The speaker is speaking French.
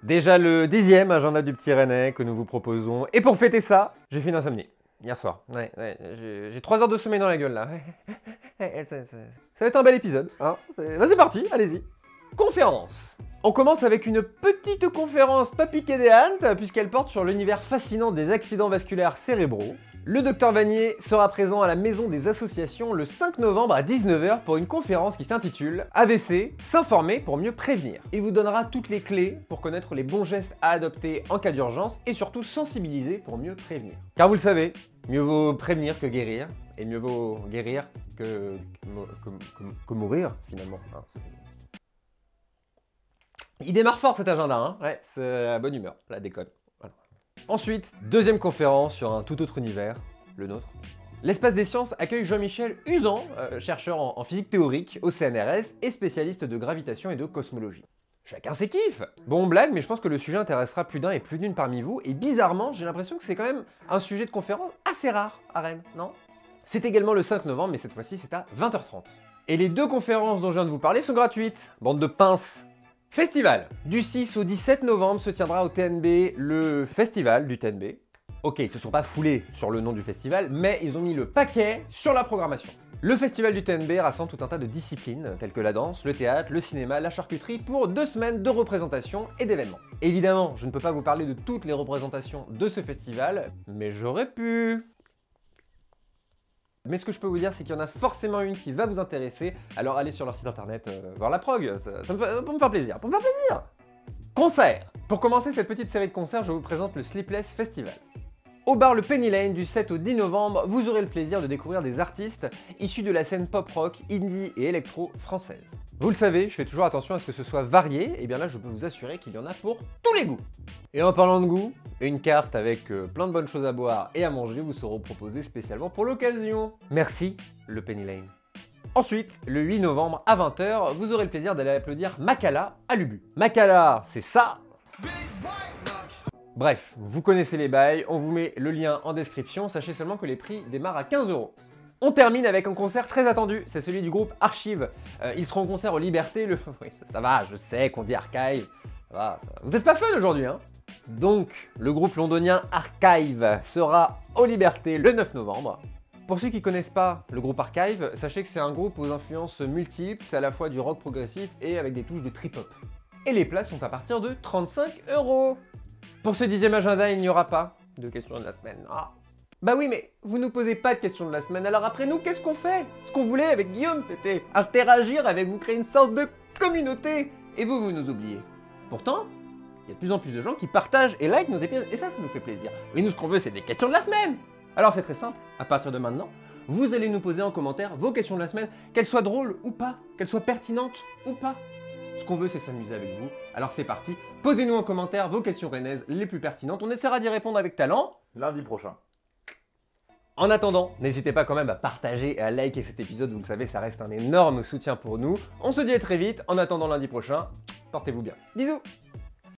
Déjà le 10e agenda du petit Rennais que nous vous proposons. Et pour fêter ça, j'ai fait une insomnie. Hier soir. Ouais, j'ai 3 heures de sommeil dans la gueule là. Ça va être un bel épisode. Hein, c'est parti, allez-y. Conférence. On commence avec une petite conférence pas piquée des hannetes, puisqu'elle porte sur l'univers fascinant des accidents vasculaires cérébraux. Le docteur Vanier sera présent à la Maison des Associations le 5 novembre à 19 h pour une conférence qui s'intitule AVC, s'informer pour mieux prévenir. Il vous donnera toutes les clés pour connaître les bons gestes à adopter en cas d'urgence et surtout sensibiliser pour mieux prévenir. Car vous le savez, mieux vaut prévenir que guérir, et mieux vaut guérir que mourir finalement. Il démarre fort cet agenda, hein. Ouais, c'est à bonne humeur, la déconne. Voilà. Ensuite, deuxième conférence sur un tout autre univers, le nôtre. L'Espace des Sciences accueille Jean-Michel Uzan, chercheur en physique théorique au CNRS et spécialiste de gravitation et de cosmologie. Chacun ses kiffs. Bon, blague, mais je pense que le sujet intéressera plus d'un et plus d'une parmi vous, et bizarrement, j'ai l'impression que c'est quand même un sujet de conférence assez rare à Rennes, non? C'est également le 5 novembre, mais cette fois-ci c'est à 20 h 30. Et les deux conférences dont je viens de vous parler sont gratuites, bande de pinces. Festival. Du 6 au 17 novembre se tiendra au TNB le festival du TNB. Ok, ils se sont pas foulés sur le nom du festival, mais ils ont mis le paquet sur la programmation. Le festival du TNB rassemble tout un tas de disciplines, telles que la danse, le théâtre, le cinéma, la charcuterie, pour 2 semaines de représentation et d'événements. Évidemment, je ne peux pas vous parler de toutes les représentations de ce festival, mais j'aurais pu... Mais ce que je peux vous dire, c'est qu'il y en a forcément une qui va vous intéresser, alors allez sur leur site internet voir la prog, pour me faire plaisir, Concert. Pour commencer cette petite série de concerts, je vous présente le Sleepless Festival. Au bar Le Penny Lane du 7 au 10 novembre, vous aurez le plaisir de découvrir des artistes issus de la scène pop-rock, indie et électro française. Vous le savez, je fais toujours attention à ce que ce soit varié, et bien là je peux vous assurer qu'il y en a pour tous les goûts. Et en parlant de goût, une carte avec plein de bonnes choses à boire et à manger vous seront proposées spécialement pour l'occasion. Merci, le Penny Lane. Ensuite, le 8 novembre à 20 h, vous aurez le plaisir d'aller applaudir Makala à l'Ubu. Makala, c'est ça. Bref, vous connaissez les bails, on vous met le lien en description, sachez seulement que les prix démarrent à 15 €. On termine avec un concert très attendu, c'est celui du groupe Archive. Ils seront en concert au Liberté le... Oui, ça va, je sais qu'on dit Archive. Ça va. Vous êtes pas fun aujourd'hui, hein? Donc, le groupe londonien Archive sera au Liberté le 9 novembre. Pour ceux qui connaissent pas le groupe Archive, sachez que c'est un groupe aux influences multiples, c'est à la fois du rock progressif et avec des touches de trip-hop. Et les places sont à partir de 35 €. Pour ce 10e agenda, il n'y aura pas de questions de la semaine. Ah. Bah oui, mais vous nous posez pas de questions de la semaine, alors après nous, qu'est-ce qu'on fait? Ce qu'on voulait avec Guillaume, c'était interagir avec vous, créer une sorte de communauté. Et vous nous oubliez. Pourtant, il y a de plus en plus de gens qui partagent et likent nos épisodes, et ça nous fait plaisir. Mais nous, ce qu'on veut, c'est des questions de la semaine. Alors c'est très simple, à partir de maintenant, vous allez nous poser en commentaire vos questions de la semaine, qu'elles soient drôles ou pas, qu'elles soient pertinentes ou pas. Ce qu'on veut, c'est s'amuser avec vous. Alors c'est parti, posez-nous en commentaire vos questions rennaises les plus pertinentes. On essaiera d'y répondre avec talent. Lundi prochain. En attendant, n'hésitez pas quand même à partager et à liker cet épisode, vous le savez, ça reste un énorme soutien pour nous. On se dit à très vite, en attendant lundi prochain, portez-vous bien. Bisous!